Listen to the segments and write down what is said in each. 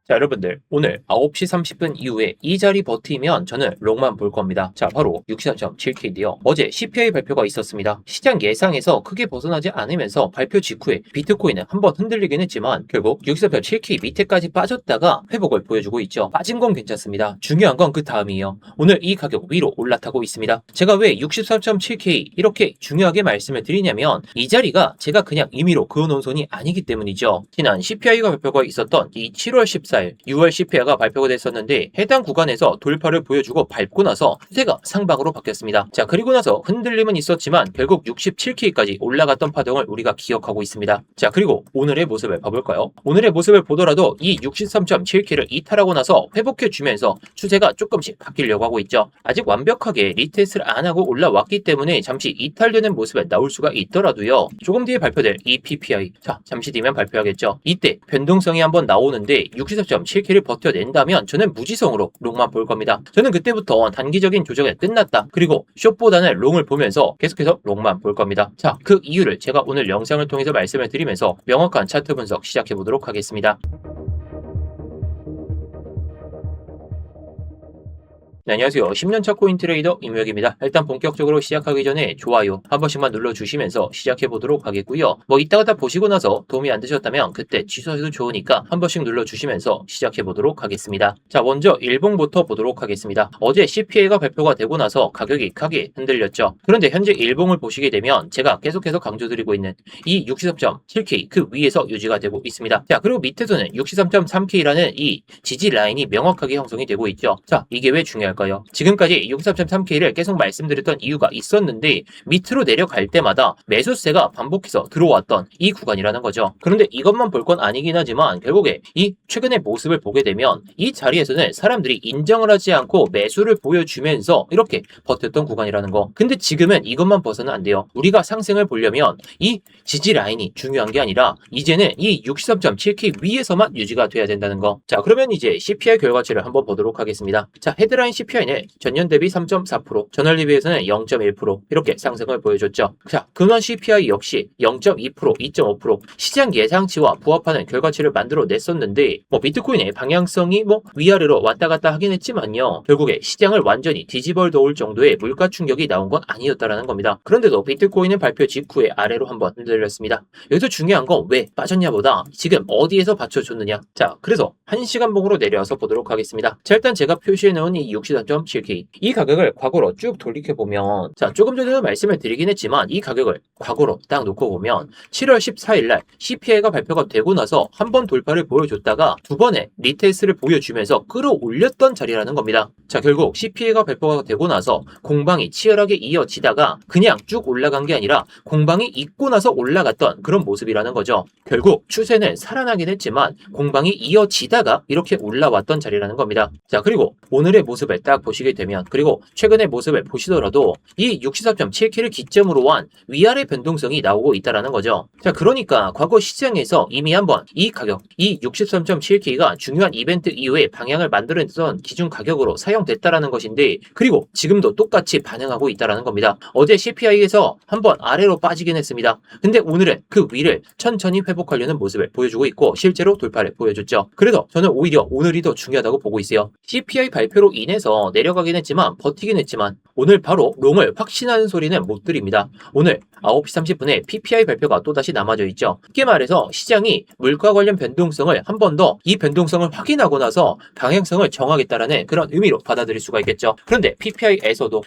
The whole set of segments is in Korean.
자, 여러분들 오늘 9시 30분 이후에 이 자리 버티면 저는 롱만 볼 겁니다. 자, 바로 63.7K인데요. 어제 CPI 발표가 있었습니다. 시장 예상에서 크게 벗어나지 않으면서 발표 직후에 비트코인은 한번 흔들리긴 했지만 결국 63.7K 밑에까지 빠졌다가 회복을 보여주고 있죠. 빠진 건 괜찮습니다. 중요한 건 그 다음이에요. 오늘 이 가격 위로 올라타고 있습니다. 제가 왜 63.7K 이렇게 중요하게 말씀을 드리냐면 이 자리가 제가 그냥 임의로 그어놓은 손이 아니기 때문이죠. 지난 CPI가 발표가 있었던 이 7월 14일 6월 CPI가 발표가 됐었는데 해당 구간에서 돌파를 보여주고 밟고 나서 추세가 상방으로 바뀌었습니다. 자, 그리고 나서 흔들림은 있었지만 결국 67K까지 올라갔던 파동을 우리가 기억하고 있습니다. 자, 그리고 오늘의 모습을 봐볼까요? 오늘의 모습을 보더라도 이 63.7K를 이탈하고 나서 회복해주면서 추세가 조금씩 바뀌려고 하고 있죠. 아직 완벽하게 리테스트를 안 하고 올라왔기 때문에 잠시 이탈되는 모습에 나올 수가 있더라도요. 조금 뒤에 발표될 이 PPI, 자, 잠시 뒤면 발표하겠죠. 이때 변동성이 한번 나오는데 63.7K를 버텨낸다면 저는 무지성으로 롱만 볼 겁니다. 저는 그때부터 단기적인 조정이 끝났다. 그리고 숏보다는 롱을 보면서 계속해서 롱만 볼 겁니다. 자, 그 이유를 제가 오늘 영상을 통해서 말씀을 드리면서 명확한 차트 분석 시작해 보도록 하겠습니다. 네, 안녕하세요. 10년차 코인 트레이더 임우혁입니다. 일단 본격적으로 시작하기 전에 좋아요 한 번씩만 눌러주시면서 시작해보도록 하겠고요. 뭐 이따가 다 보시고 나서 도움이 안 되셨다면 그때 취소해도 좋으니까 한 번씩 눌러주시면서 시작해보도록 하겠습니다. 자, 먼저 일봉부터 보도록 하겠습니다. 어제 CPI가 발표가 되고 나서 가격이 크게 흔들렸죠. 그런데 현재 일봉을 보시게 되면 제가 계속해서 강조드리고 있는 이 63.7K 그 위에서 유지가 되고 있습니다. 자, 그리고 밑에서는 63.3K라는 이 지지 라인이 명확하게 형성이 되고 있죠. 자, 이게 왜 중요할까요? 지금까지 63.3K를 계속 말씀드렸던 이유가 있었는데 밑으로 내려갈 때마다 매수세가 반복해서 들어왔던 이 구간이라는 거죠. 그런데 이것만 볼 건 아니긴 하지만 결국에 이 최근의 모습을 보게 되면 이 자리에서는 사람들이 인정을 하지 않고 매수를 보여주면서 이렇게 버텼던 구간이라는 거. 근데 지금은 이것만 봐서는 안 돼요. 우리가 상승을 보려면 이 지지 라인이 중요한 게 아니라 이제는 이 63.7K 위에서만 유지가 돼야 된다는 거. 자, 그러면 이제 CPI 결과치를 한번 보도록 하겠습니다. 자, 헤드라인 CPI는 전년 대비 3.4%, 전월 대비해서는 0.1% 이렇게 상승을 보여줬죠. 자, 근원 CPI 역시 0.2%, 2.5% 시장 예상치와 부합하는 결과치를 만들어냈었는데 비트코인의 방향성이 위아래로 왔다 갔다 하긴 했지만요. 결국에 시장을 완전히 뒤집어 놓을 정도의 물가 충격이 나온 건 아니었다라는 겁니다. 그런데도 비트코인은 발표 직후에 아래로 한번 흔들렸습니다. 여기서 중요한 건 왜 빠졌냐보다 지금 어디에서 받쳐줬느냐. 자, 그래서 1시간봉으로 내려와서 보도록 하겠습니다. 자, 일단 제가 표시해놓은 이 63.7K 이 가격을 과거로 쭉 돌이켜보면 자, 조금 전에도 말씀을 드리긴 했지만 이 가격을 과거로 딱 놓고 보면 7월 14일날 CPI가 발표가 되고 나서 한 번 돌파를 보여줬다가 두 번의 리테스트를 보여주면서 끌어올렸던 자리라는 겁니다. 자, 결국 CPI가 발표가 되고 나서 공방이 치열하게 이어지다가 그냥 쭉 올라간 게 아니라 공방이 있고 나서 올라갔던 그런 모습이라는 거죠. 결국 추세는 살아나긴 했지만 공방이 이어지다가 이렇게 올라왔던 자리라는 겁니다. 자, 그리고 오늘의 모습을 딱 보시게 되면 그리고 최근의 모습을 보시더라도 이 64.7K를 기점으로 한 위아래 변동성이 나오고 있다는 거죠. 자, 그러니까 과거 시장에서 이미 한번 이 가격, 이 63.7K가 중요한 이벤트 이후에 방향을 만들어냈던 기준 가격으로 사용됐다라는 것인데 그리고 지금도 똑같이 반응하고 있다는 겁니다. 어제 CPI에서 한번 아래로 빠지긴 했습니다. 근데 오늘은 그 위를 천천히 회복하려는 모습을 보여주고 있고 실제로 돌파를 보여줬죠. 그래서 저는 오히려 오늘이 더 중요하다고 보고 있어요. CPI 발표로 인해서 내려가긴 했지만 버티긴 했지만 오늘 바로 롱을 확신하는 소리는 못 드립니다. 오늘 9시 30분에 PPI 발표가 또다시 남아져 있죠. 쉽게 말해서 시장이 물가 관련 변동성을 한 번 더 이 변동성을 확인하고 나서 방향성을 정하겠다라는 그런 의미로 받아들일 수가 있겠죠. 그런데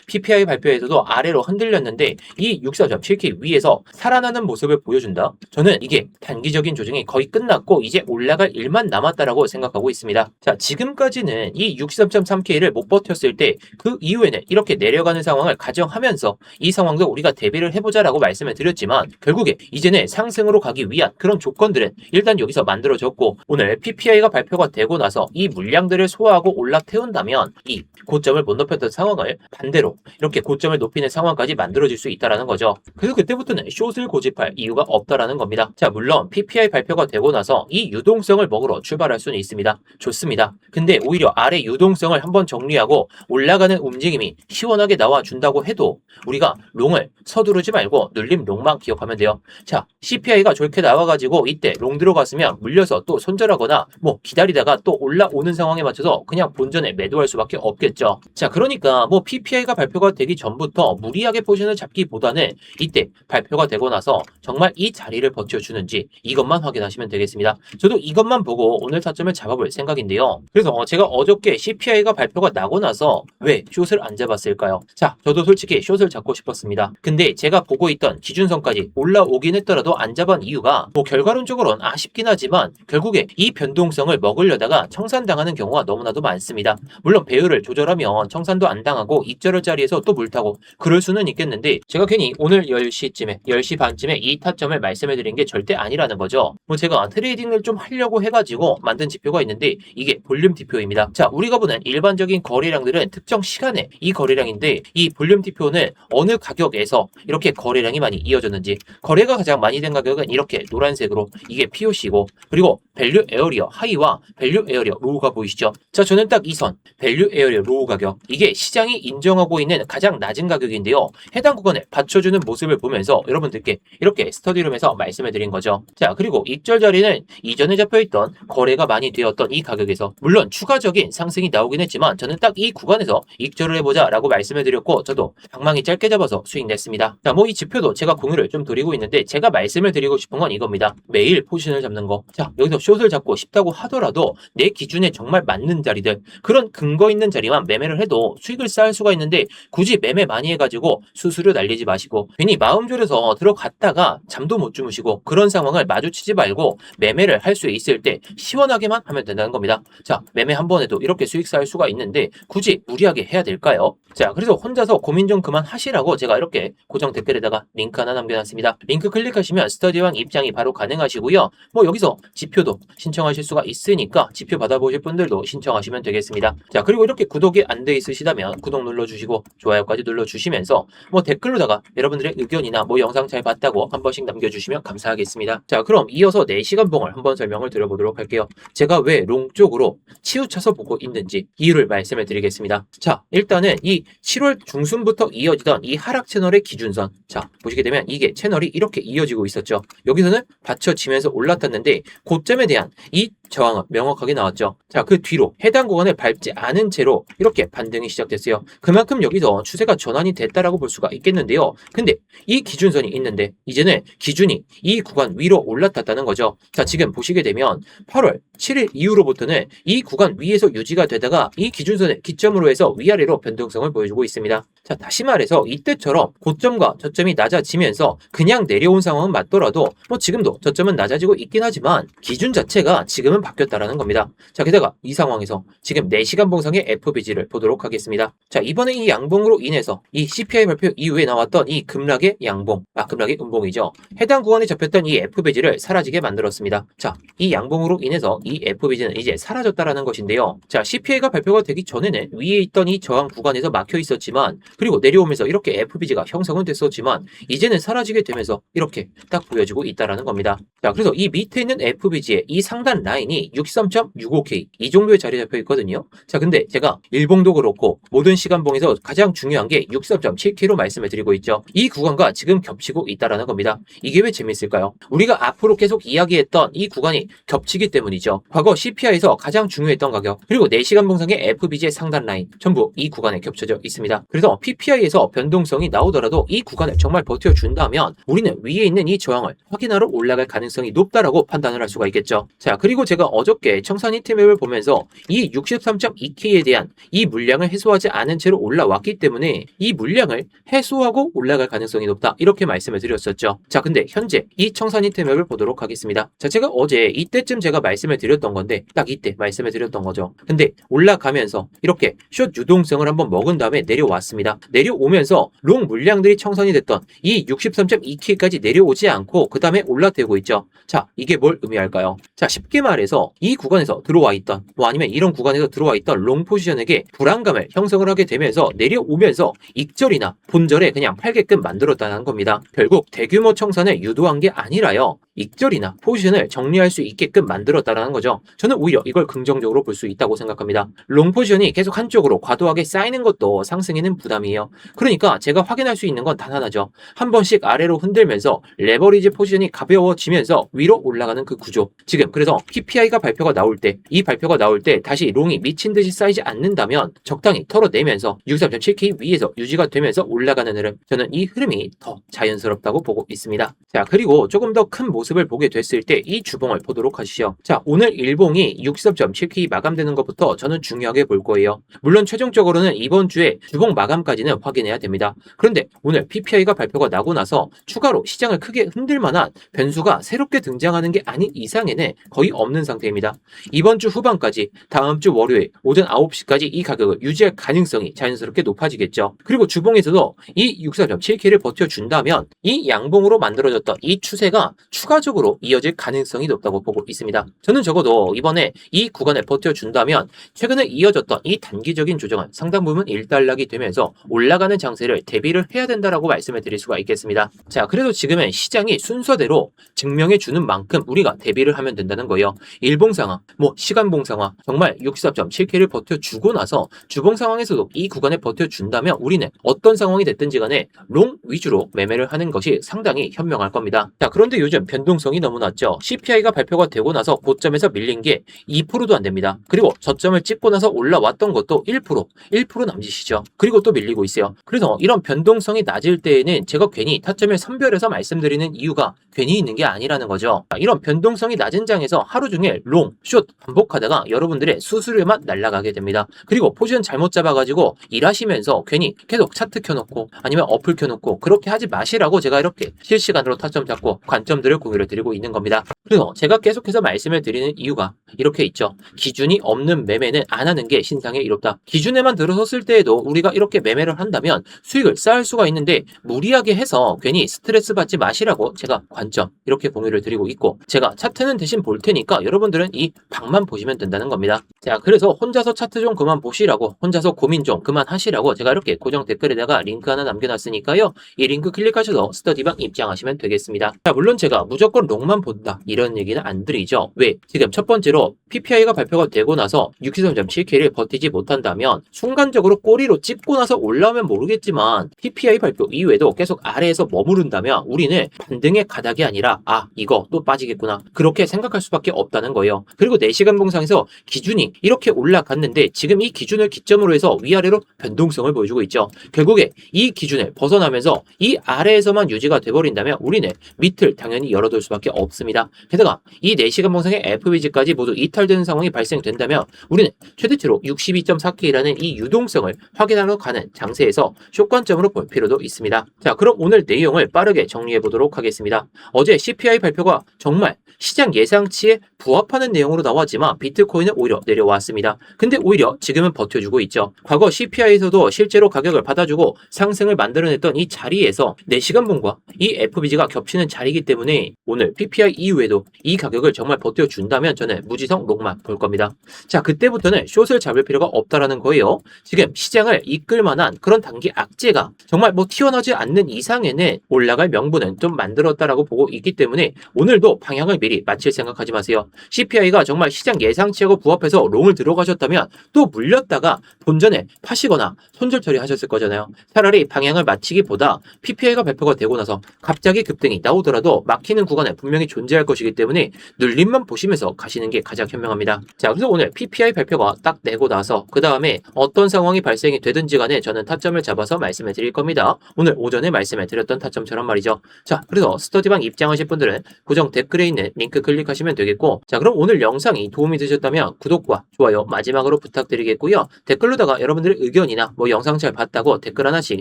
PPI 발표에서도 아래로 흔들렸는데 이 64.7K 위에서 살아나는 모습을 보여준다. 저는 이게 단기적인 조정이 거의 끝났고 이제 올라갈 일만 남았다라고 생각하고 있습니다. 자, 지금까지는 이 63.3K를 못 버텼을 때 그 이후에는 이렇게 내려가는 상황을 가정하면서 이 상황도 우리가 대비를 해보자라고 말씀을 드렸지만 결국에 이제는 상승으로 가기 위한 그런 조건들은 일단 여기서 만들어졌고 오늘 PPI가 발표가 되고 나서 이 물량들을 소화하고 올라태운다면 이 고점을 못 높였던 상황을 반대로 이렇게 고점을 높이는 상황까지 만들어질 수 있다는 거죠. 그래서 그때부터는 숏을 고집할 이유가 없다라는 겁니다. 자, 물론 PPI 발표가 되고 나서 이 유동성을 먹으러 출발할 수는 있습니다. 좋습니다. 근데 오히려 아래 유동성을 한번 정리하고 무리하고 올라가는 움직임이 시원하게 나와준다고 해도 우리가 롱을 서두르지 말고 눌림 롱만 기억하면 돼요. 자, CPI가 저렇게 나와가지고 이때 롱 들어갔으면 물려서 또 손절하거나 뭐 기다리다가 또 올라오는 상황에 맞춰서 그냥 본전에 매도할 수밖에 없겠죠. 자, 그러니까 뭐 PPI가 발표가 되기 전부터 무리하게 포지션을 잡기보다는 이때 발표가 되고 나서 정말 이 자리를 버텨주는지 이것만 확인하시면 되겠습니다. 저도 이것만 보고 오늘 타점을 잡아볼 생각인데요. 그래서 제가 어저께 CPI가 발표가 나고 나서 왜 숏을 안 잡았을까요? 자, 저도 솔직히 숏을 잡고 싶었습니다. 근데 제가 보고 있던 기준선까지 올라오긴 했더라도 안 잡은 이유가 뭐 결과론적으로는 아쉽긴 하지만 결국에 이 변동성을 먹으려다가 청산당하는 경우가 너무나도 많습니다. 물론 배율을 조절하면 청산도 안 당하고 익절할 자리에서 또 물타고 그럴 수는 있겠는데 제가 괜히 오늘 10시쯤에 10시 반쯤에 이 타점을 말씀해 드린 게 절대 아니라는 거죠. 뭐 제가 트레이딩을 좀 하려고 해가지고 만든 지표가 있는데 이게 볼륨 지표입니다. 자, 우리가 보는 일반적인 거래량들은 특정 시간에 이 거래량인데 이 볼륨 지표는 어느 가격에서 이렇게 거래량이 많이 이어졌는지 거래가 가장 많이 된 가격은 이렇게 노란색으로 이게 POC고 그리고 밸류 에어리어 하이와 밸류 에어리어 로우가 보이시죠? 자, 저는 딱 이 선 밸류 에어리어 로우 가격 이게 시장이 인정하고 있는 가장 낮은 가격인데요. 해당 구간을 받쳐주는 모습을 보면서 여러분들께 이렇게 스터디룸에서 말씀해 드린 거죠. 자, 그리고 익절 자리는 이전에 잡혀있던 거래가 많이 되었던 이 가격에서 물론 추가적인 상승이 나오긴 했지만 저는 딱 이 구간에서 익절을 해보자 라고 말씀을 드렸고 저도 방망이 짧게 잡아서 수익 냈습니다. 자, 뭐 이 지표도 제가 공유를 좀 드리고 있는데 제가 말씀을 드리고 싶은 건 이겁니다. 매일 포지션을 잡는 거. 자, 여기서 숏을 잡고 싶다고 하더라도 내 기준에 정말 맞는 자리들 그런 근거 있는 자리만 매매를 해도 수익을 쌓을 수가 있는데 굳이 매매 많이 해가지고 수수료 날리지 마시고 괜히 마음 졸여서 들어갔다가 잠도 못 주무시고 그런 상황을 마주치지 말고 매매를 할 수 있을 때 시원하게만 하면 된다는 겁니다. 자, 매매 한 번 해도 이렇게 수익 쌓을 수가 있는데 굳이 무리하게 해야 될까요? 자, 그래서 혼자서 고민 좀 그만 하시라고 제가 이렇게 고정 댓글에다가 링크 하나 남겨놨습니다. 링크 클릭하시면 스터디왕 입장이 바로 가능하시고요. 뭐 여기서 지표도 신청하실 수가 있으니까 지표 받아보실 분들도 신청하시면 되겠습니다. 자, 그리고 이렇게 구독이 안 돼 있으시다면 구독 눌러주시고 좋아요까지 눌러주시면서 뭐 댓글로다가 여러분들의 의견이나 뭐 영상 잘 봤다고 한 번씩 남겨주시면 감사하겠습니다. 자, 그럼 이어서 4시간 봉을 한번 설명을 드려보도록 할게요. 제가 왜 롱 쪽으로 치우쳐서 보고 있는지 이유를 말씀을 드리겠습니다. 자, 일단은 이 7월 중순부터 이어지던 이 하락 채널의 기준선. 자, 보시게 되면 이게 채널이 이렇게 이어지고 있었죠. 여기서는 받쳐지면서 올라탔는데 고점에 대한 이 저항은 명확하게 나왔죠. 자, 그 뒤로 해당 구간을 밟지 않은 채로 이렇게 반등이 시작됐어요. 그만큼 여기서 추세가 전환이 됐다라고 볼 수가 있겠는데요. 근데 이 기준선이 있는데 이제는 기준이 이 구간 위로 올라탔다는 거죠. 자, 지금 보시게 되면 8월 7일 이후로부터는 이 구간 위에서 유지가 되다가 이 기준선을 기점으로 해서 위아래로 변동성을 보여주고 있습니다. 자, 다시 말해서 이때처럼 고점과 저점이 낮아지면서 그냥 내려온 상황은 맞더라도 뭐 지금도 저점은 낮아지고 있긴 하지만 기준 자체가 지금은 바뀌었다라는 겁니다. 자, 게다가 이 상황에서 지금 4시간 봉상의 FBG를 보도록 하겠습니다. 자, 이번에 이 양봉으로 인해서 이 CPI 발표 이후에 나왔던 이 급락의 양봉, 급락의 음봉이죠. 해당 구간에 잡혔던 이 FBG를 사라지게 만들었습니다. 자, 이 양봉으로 인해서 이 FBG는 이제 사라졌다라는 것인데요. 자, CPI가 발표가 되기 전에는 위에 있던 이 저항 구간에서 막혀 있었지만 그리고 내려오면서 이렇게 FBG가 형성은 됐었지만 이제는 사라지게 되면서 이렇게 딱 보여지고 있다라는 겁니다. 자, 그래서 이 밑에 있는 FBG의 이 상단 라인이 63.65K 이 정도의 자리에 잡혀 있거든요. 자, 근데 제가 일봉도 그렇고 모든 시간봉에서 가장 중요한 게 63.7K로 말씀을 드리고 있죠. 이 구간과 지금 겹치고 있다라는 겁니다. 이게 왜 재밌을까요? 우리가 앞으로 계속 이야기했던 이 구간이 겹치기 때문이죠. 과거 CPI에서 가장 중요했던 가격 그리고 4시간 봉상의 FBG의 상단 라인 전부 이 구간에 겹쳐져 있습니다. 그래서 PPI에서 변동성이 나오더라도 이 구간을 정말 버텨준다면 우리는 위에 있는 이 저항을 확인하러 올라갈 가능성이 높다라고 판단을 할 수가 있겠죠. 자, 그리고 제가 어저께 청산 히트맵을 보면서 이 63.2K에 대한 이 물량을 해소하지 않은 채로 올라왔기 때문에 이 물량을 해소하고 올라갈 가능성이 높다 이렇게 말씀을 드렸었죠. 자, 근데 현재 이 청산 히트맵을 보도록 하겠습니다. 자, 제가 어제 이때쯤 제가 말씀을 드렸던 건데 딱 이때 말씀을 드렸던 거죠. 근데 올라가면서 이렇게 숏 유동성을 한번 먹은 다음에 내려왔습니다. 있습니다. 내려오면서 롱 물량들이 청산이 됐던 이 63.2K까지 내려오지 않고 그 다음에 올라대고 있죠. 자, 이게 뭘 의미할까요? 자, 쉽게 말해서 이 구간에서 들어와 있던 아니면 이런 구간에서 들어와 있던 롱 포지션에게 불안감을 형성을 하게 되면서 내려오면서 익절이나 본절에 그냥 팔게끔 만들었다는 겁니다. 결국 대규모 청산을 유도한 게 아니라요. 익절이나 포지션을 정리할 수 있게끔 만들었다는 거죠. 저는 오히려 이걸 긍정적으로 볼 수 있다고 생각합니다. 롱 포지션이 계속 한쪽으로 과도하게 쌓이는 것도 상승에는 부담이에요. 그러니까 제가 확인할 수 있는 건 단 하나죠. 한 번씩 아래로 흔들면서 레버리지 포지션이 가벼워지면서 위로 올라가는 그 구조. 지금 그래서 PPI가 발표가 나올 때, 이 발표가 나올 때 다시 롱이 미친 듯이 쌓이지 않는다면 적당히 털어내면서 63.7K 위에서 유지가 되면서 올라가는 흐름. 저는 이 흐름이 더 자연스럽다고 보고 있습니다. 자, 그리고 조금 더 큰 모습을 보게 됐을 때 이 주봉을 보도록 하시죠. 자, 오늘 일봉이 63.7K 마감되는 것부터 저는 중요하게 볼 거예요. 물론 최종적으로는 이번 주에 주봉 마감까지는 확인해야 됩니다. 그런데 오늘 PPI가 발표가 나고 나서 추가로 시장을 크게 흔들 만한 변수가 새롭게 등장하는 게 아닌 이상에는 거의 없는 상태입니다. 이번 주 후반까지 다음 주 월요일 오전 9시까지 이 가격을 유지할 가능성이 자연스럽게 높아지겠죠. 그리고 주봉에서도 이 64.7K를 버텨준다면 이 양봉으로 만들어졌던 이 추세가 추가적으로 이어질 가능성이 높다고 보고 있습니다. 저는 적어도 이번에 이 구간을 버텨준다면 최근에 이어졌던 이 단기적인 조정은 상당 부분 일단락이 되면서 올라가는 장세를 대비를 해야 된다라고 말씀을 드릴 수가 있겠습니다. 자, 그래도 지금은 시장이 순서대로 증명해 주는 만큼 우리가 대비를 하면 된다는 거예요. 일봉 상황, 시간봉 상황, 정말 64.7K를 버텨주고 나서 주봉 상황에서도 이 구간을 버텨준다면 우리는 어떤 상황이 됐든지 간에 롱 위주로 매매를 하는 것이 상당히 현명할 겁니다. 자, 그런데 요즘 변동성이 너무 낮죠. CPI가 발표가 되고 나서 고점에서 밀린 게 2%도 안 됩니다. 그리고 저점을 찍고 나서 올라왔던 것도 1% 남짓이죠. 그리고 또 밀리고 있어요. 그래서 이런 변동성이 낮을 때에는 제가 괜히 타점을 선별해서 말씀드리는 이유가 괜히 있는 게 아니라는 거죠. 이런 변동성이 낮은 장에서 하루 종일 롱, 숏 반복하다가 여러분들의 수수료만 날아가게 됩니다. 그리고 포지션 잘못 잡아가지고 일하시면서 괜히 계속 차트 켜놓고 아니면 어플 켜놓고 그렇게 하지 마시라고 제가 이렇게 실시간으로 타점 잡고 관점들을 공유를 드리고 있는 겁니다. 그래서 제가 계속해서 말씀을 드리는 이유가 이렇게 있죠. 기준이 없는 매매는 안 하는 게 신상에 이롭다. 기준에만 들어섰을 때에도 우리가 이렇게 매매를 한다면 수익을 쌓을 수가 있는데 무리하게 해서 괜히 스트레스 받지 마시라고 제가 관점 이렇게 공유를 드리고 있고 제가 차트는 대신 볼 테니까 여러분들은 이 방만 보시면 된다는 겁니다. 자, 그래서 혼자서 차트 좀 그만 보시라고 혼자서 고민 좀 그만 하시라고 제가 이렇게 고정 댓글에다가 링크 하나 남겨놨으니까요. 이 링크 클릭하셔서 스터디방 입장하시면 되겠습니다. 자, 물론 제가 무조건 롱만 본다 이런 얘기는 안 드리죠. 왜? 지금 첫 번째로 PPI가 발표가 되고 나서 63.7K를 버티지 못한다면 순간적으로 꼬리로 찍고 나서 올라오면 모르겠지만 PPI 발표 이후에도 계속 아래에서 머무른다면 우리는 반등의 가닥이 아니라 이거 또 빠지겠구나 그렇게 생각할 수밖에 없다는 거예요. 그리고 4시간 봉상에서 기준이 이렇게 올라갔는데 지금 이 기준을 기점으로 해서 위아래로 변동성을 보여주고 있죠. 결국에 이 기준을 벗어나면서 이 아래에서만 유지가 돼버린다면 우리는 밑을 당연히 열어둘 수밖에 없습니다. 게다가 이 4시간 봉상의 FBG까지 모두 이탈되는 상황이 발생된다면 우리는 최대치로 62.4K라는 이 유동성을 확인하러 가는 장세에서 숏관점으로 볼 필요도 있습니다. 자, 그럼 오늘 내용을 빠르게 정리해 보도록 하겠습니다. 어제 CPI 발표가 정말 시장 예상치에 부합하는 내용으로 나왔지만 비트코인은 오히려 내려왔습니다. 근데 오히려 지금은 버텨주고 있죠. 과거 CPI에서도 실제로 가격을 받아주고 상승을 만들어냈던 이 자리에서 4시간 봉과 이 FBG가 겹치는 자리이기 때문에 오늘 PPI 이후에도 이 가격을 정말 버텨준다면 저는 무지성 롱만 볼 겁니다. 자, 그때부터는 숏을 잡을 필요가 없다라는 거예요. 지금 시장을 이끌 만한 그런 단기 악재가 정말 튀어나오지 않는 이상에는 올라갈 명분은 좀 만들었다라고 보고 있기 때문에 오늘도 방향을 미리 맞힐 생각하지 마세요. CPI가 정말 시장 예상치하고 부합해서 롱을 들어가셨다면 또 물렸다가 본전에 파시거나 손절 처리하셨을 거잖아요. 차라리 방향을 맞추기보다 PPI가 발표가 되고 나서 갑자기 급등이 나오더라도 막히는 구간에 분명히 존재할 것이기 때문에 눌림만 보시면서 가시는 게 가장 현명합니다. 자, 그래서 오늘 PPI 발표가 딱 내고 나서 그 다음에 어떤 상황이 발생이 되든지 간에 저는 타점을 잡아서 말씀을 드릴 겁니다. 오늘 오전에 말씀을 드렸던 타점처럼 말이죠. 자, 그래서 스터디방 입장하실 분들은 고정 댓글에 있는 링크 클릭하시면 되겠고, 자, 그럼 오늘 영상이 도움이 되셨다면 구독과 좋아요 마지막으로 부탁드리겠고요. 댓글로다가 여러분들의 의견이나 영상 잘 봤다고 댓글 하나씩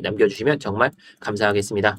남겨주시면 정말 감사하겠습니다.